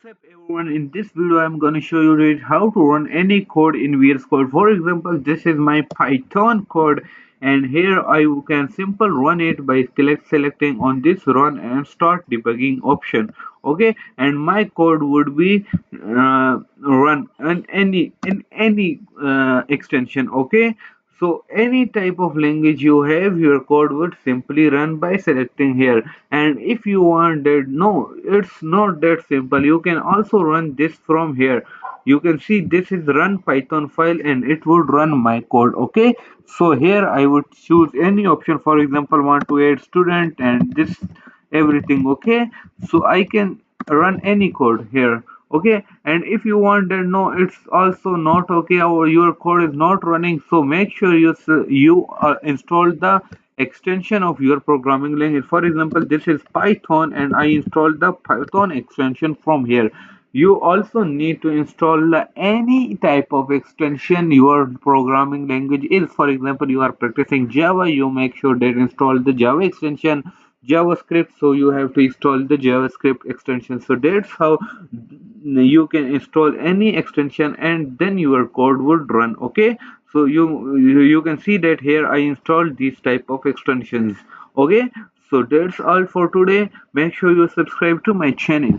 What's up everyone, in this video I'm going to show you how to run any code in VS Code. For example, this is my Python code and here I can simple run it by selecting on this run and start debugging option. Okay, and my code would be run in any extension. Okay, so any type of language you have, your code would simply run by selecting here. And if you want that, no, it's not that simple. You can also run this from here. You can see this is run Python file and it would run my code. Okay, so here I would choose any option. For example, want to add student and this everything. Okay, so I can run any code here. Okay, and if you want that, no, it's also not okay, or your code is not running, so make sure you install the extension of your programming language. For example, this is Python and I installed the Python extension from here. You also need to install any type of extension your programming language is. For example, you are practicing Java, you make sure that install the Java extension. JavaScript, so you have to install the JavaScript extension. So that's how you can install any extension and then your code would run. Okay, so you can see that here I installed these type of extensions. Okay, so that's all for today. Make sure you subscribe to my channel.